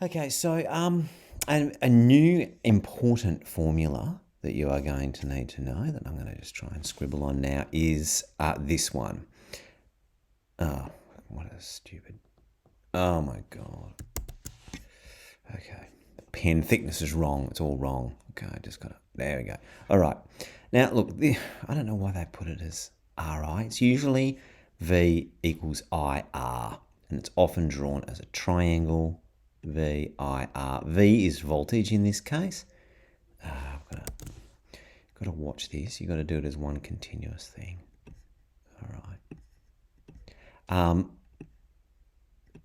Okay, so a new important formula that you are going to need to know that I'm going to just try and scribble on now is this one. Oh, what a stupid. Oh my God. Okay. The pen thickness is wrong. It's all wrong. Okay, I just got it. There we go. All right. Now, look, I don't know why they put it as RI. It's usually V equals IR, and it's often drawn as a triangle. VIR. V is voltage in this case. I've got to watch this. You've got to do it as one continuous thing. All right.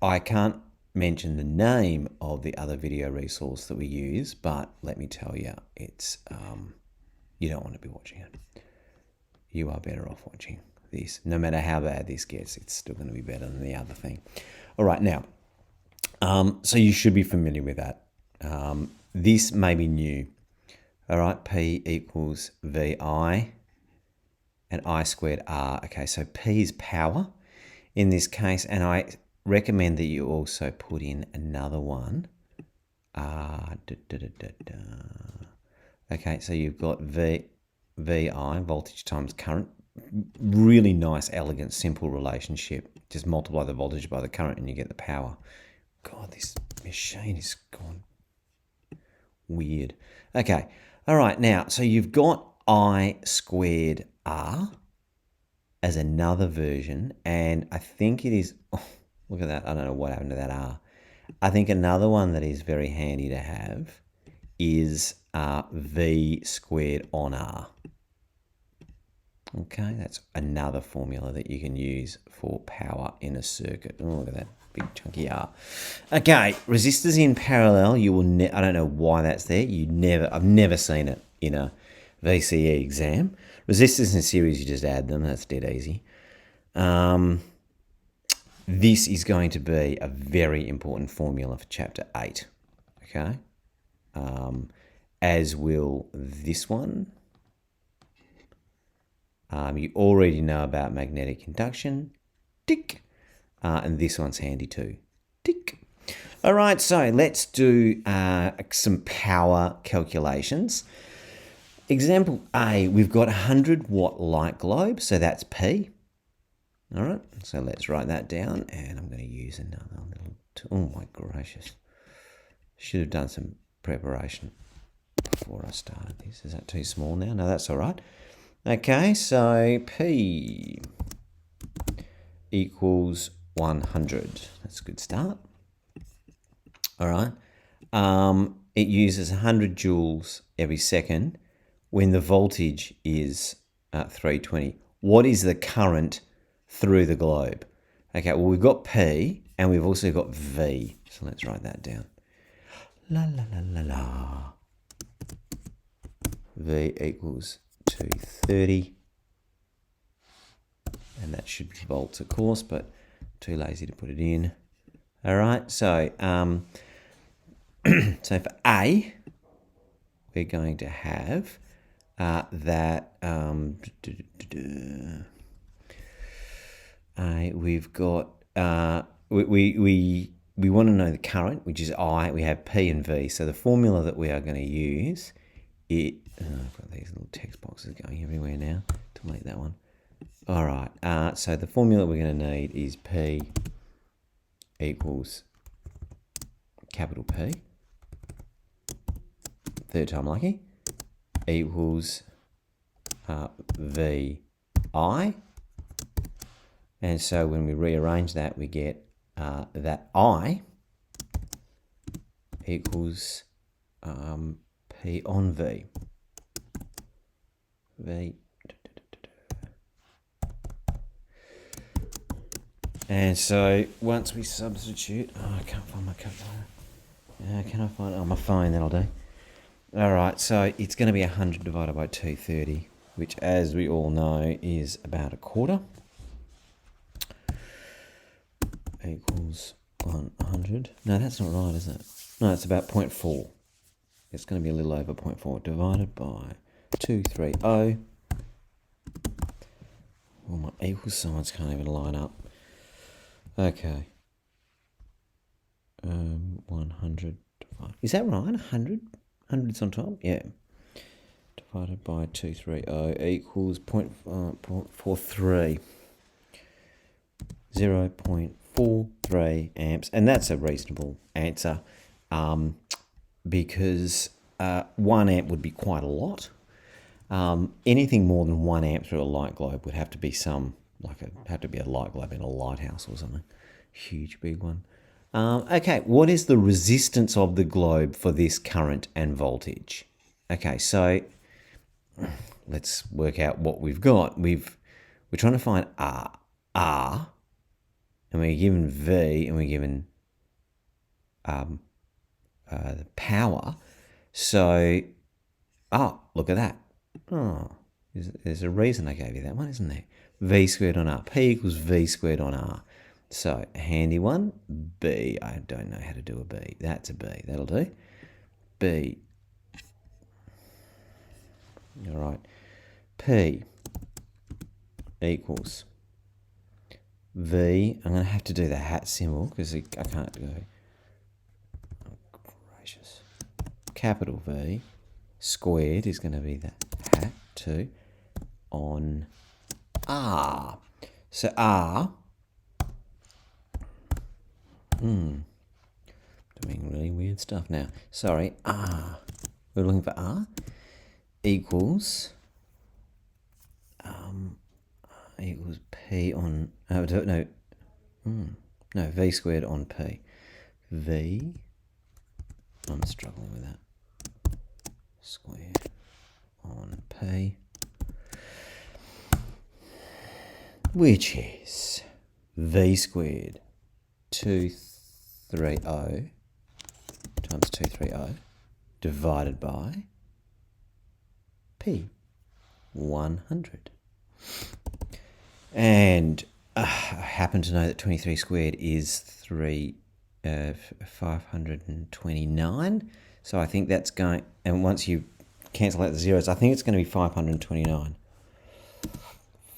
I can't mention the name of the other video resource that we use, but let me tell you, it's you don't want to be watching it. You are better off watching this. No matter how bad this gets, it's still going to be better than the other thing. All right, now, so you should be familiar with that. This may be new. All right, P equals VI and I squared R. Okay, so P is power in this case, and I recommend that you also put in another one. Okay, so you've got VI, voltage times current. Really nice, elegant, simple relationship. Just multiply the voltage by the current and you get the power. God, this machine is gone weird. Okay, all right, now, so you've got I squared R as another version, and I think it is, oh, look at that, I don't know what happened to that R. I think another one that is very handy to have is V squared on R. Okay, that's another formula that you can use for power in a circuit. Oh, look at that big chunky R. Okay, resistors in parallel. You will. I don't know why that's there. I've never seen it in a VCE exam. Resistors in series, you just add them. That's dead easy. This is going to be a very important formula for Chapter 8. Okay, as will this one. You already know about magnetic induction, tick, and this one's handy too, tick. All right, so let's do some power calculations. Example A, we've got a 100-watt light globe, so that's P. All right, so let's write that down, and I'm going to use another little tool. Oh my gracious. Should have done some preparation before I started this. Is that too small now? No, that's all right. Okay, so P equals 100. That's a good start. All right. It uses 100 joules every second when the voltage is 320. What is the current through the globe? Okay, well, we've got P and we've also got V. So let's write that down. La, la, la, la, la. V equals 230, and that should be volts, of course, but too lazy to put it in. All right, so so for A, we're going to have that we've got we want to know the current, which is I. We have P and V, so the formula that we are going to use I've got these little text boxes going everywhere now to make that one. All right, so the formula we're going to need is P equals capital P, third time lucky, equals VI. And so when we rearrange that, we get that I equals P on V. V. And so once we substitute, I can't find my calculator. Can I find it on my phone? That'll do. All right, so it's going to be 100 divided by 230, which, as we all know, is about a quarter. Equals 100. No, that's not right, is it? No, it's about 0.4. It's going to be a little over 0.4 divided by 230. Well, my equal signs can't even line up. Okay. 100 divided. Is that right? 100? 100's on top? Yeah. Divided by 230 equals 0.43. 0.43 amps. And that's a reasonable answer because 1 amp would be quite a lot. Anything more than 1 amp through a light globe would have to be have to be a light globe in a lighthouse or something. Huge, big one. Okay, what is the resistance of the globe for this current and voltage? Okay, so let's work out what we've got. We're trying to find R, and we're given V, and we're given the power. So, look at that. Oh, there's a reason I gave you that one, isn't there? V squared on R. P equals V squared on R. So, handy one. B. I don't know how to do a B. That's a B. That'll do. B. All right. P equals V. I'm going to have to do the hat symbol because I can't go. Oh, gracious. Capital V squared is going to be the hat 2 on R. So R. Doing really weird stuff now. Sorry. R. We're looking for R equals P on V squared on P. V. I'm struggling with that. Square on P, which is V squared 230 times 230 divided by P, 100. And I happen to know that 23 squared is 529. So I think that's going, and once you cancel out the zeros, I think it's going to be 529.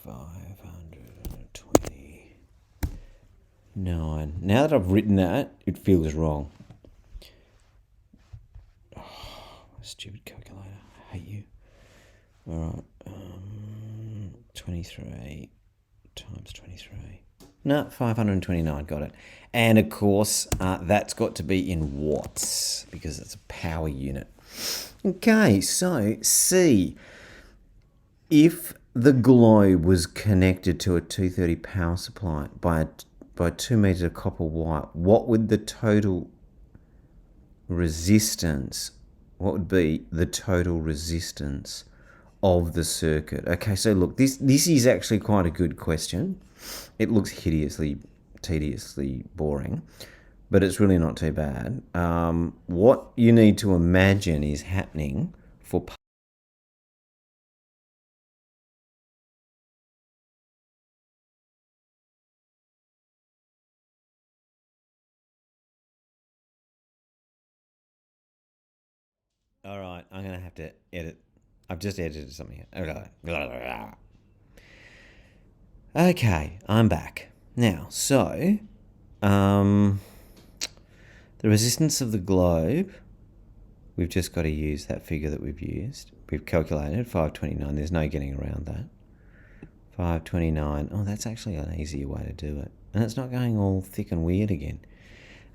529. Now that I've written that, it feels wrong. Oh, stupid calculator. I hate you. All right. 23 times 23. No, 529. Got it. And of course, that's got to be in watts because it's a power unit. Okay, so C. If the globe was connected to a 230 power supply by 2 meters of copper wire, what would the total resistance, what would be the total resistance of the circuit? Okay, so look, this is actually quite a good question. It looks tediously boring, but it's really not too bad. What you need to imagine is happening for. All right, I'm going to have to edit. I've just edited something. Okay, I'm back. Now, so, the resistance of the globe, we've just got to use that figure that we've used. We've calculated 529. There's no getting around that. 529. Oh, that's actually an easier way to do it. And it's not going all thick and weird again.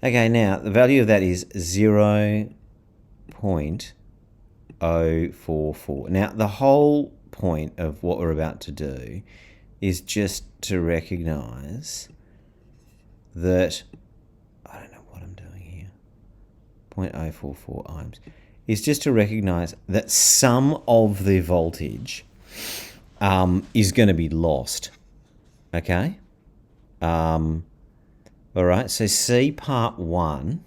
Okay, now, the value of that is 0.044. Now, the whole point of what we're about to do is just to recognize that, I don't know what I'm doing here, 0.044 ohms, is just to recognize that some of the voltage is going to be lost. Okay? All right, so C part 1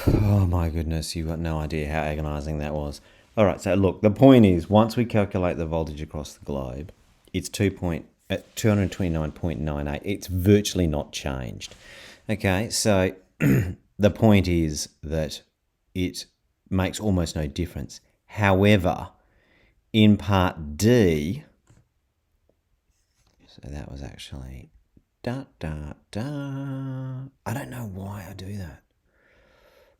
Oh my goodness, you've got no idea how agonizing that was. All right, so look, the point is, once we calculate the voltage across the globe, it's 229.98. It's virtually not changed. Okay, so the point is that it makes almost no difference. However, in part D, so that was actually da da da. I don't know why I do that.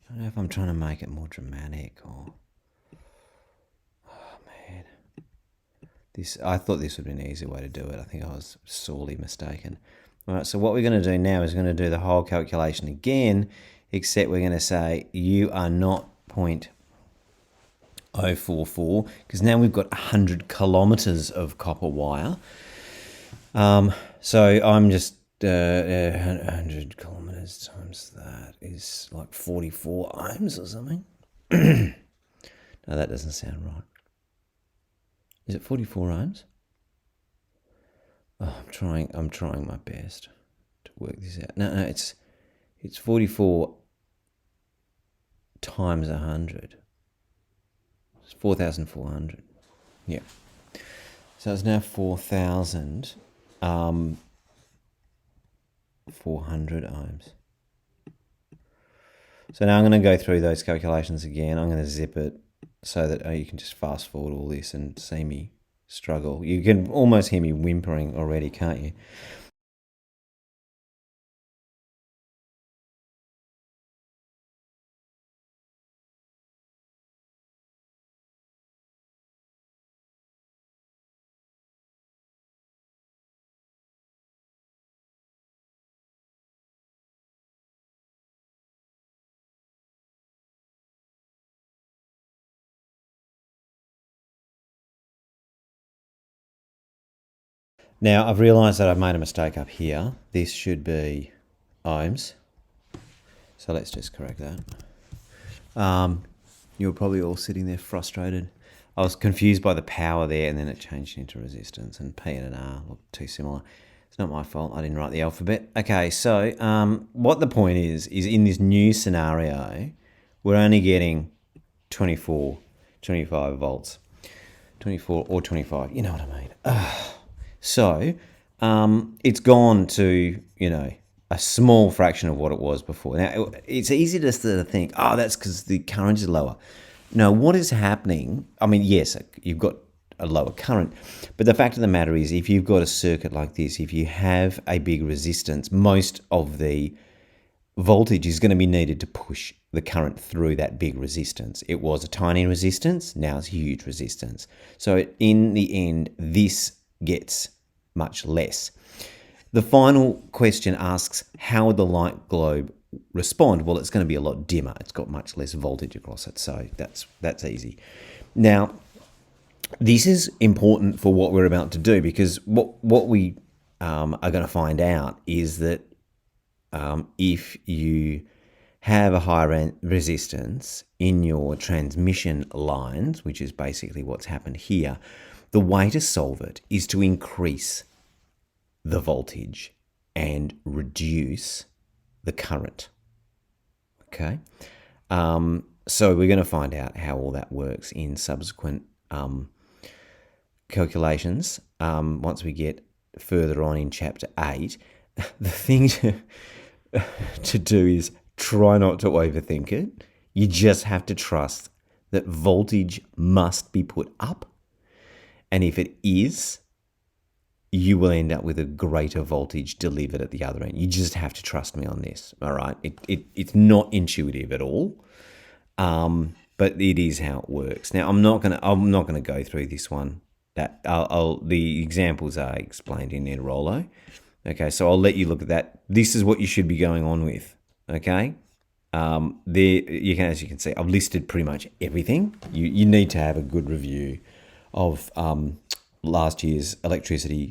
I don't know if I'm trying to make it more dramatic or... Oh, man. I thought this would be an easier way to do it. I think I was sorely mistaken. All right, so what we're going to do now is going to do the whole calculation again, except we're going to say you are not 0.044, because now we've got 100 kilometres of copper wire. So I'm just 100 kilometres times that is like 44 ohms or something. No, that doesn't sound right. Is it 44 ohms? Oh, I'm trying my best to work this out. No, it's 44 times 100. It's 4,400. Yeah. So it's now 4,400 ohms. So now I'm going to go through those calculations again. I'm going to zip it so that you can just fast forward all this and see me struggle. You can almost hear me whimpering already, can't you? Now, I've realised that I've made a mistake up here. This should be ohms. So let's just correct that. You're probably all sitting there frustrated. I was confused by the power there, and then it changed into resistance, and P and an R look too similar. It's not my fault. I didn't write the alphabet. Okay, so what the point is in this new scenario, we're only getting 24, 25 volts. 24 or 25, you know what I mean. So it's gone to, a small fraction of what it was before. Now, it's easy to sort of think, that's because the current is lower. No, what is happening, I mean, yes, you've got a lower current, but the fact of the matter is, if you've got a circuit like this, if you have a big resistance, most of the voltage is going to be needed to push the current through that big resistance. It was a tiny resistance, now it's a huge resistance. So in the end, this gets much less. The final question asks, how would the light globe respond? Well, it's going to be a lot dimmer. It's got much less voltage across it, so that's easy. Now, this is important for what we're about to do, because what we are going to find out is that if you have a high resistance in your transmission lines, which is basically what's happened here, the way to solve it is to increase the voltage and reduce the current. Okay? So we're going to find out how all that works in subsequent calculations once we get further on in chapter 8. The thing to do is try not to overthink it. You just have to trust that voltage must be put up. And if it is, you will end up with a greater voltage delivered at the other end. You just have to trust me on this, all right? It's not intuitive at all, but it is how it works. Now, I'm not gonna go through this one. The examples are explained in Rollo. Okay, so I'll let you look at that. This is what you should be going on with. Okay, as you can see, I've listed pretty much everything. You need to have a good review of last year's electricity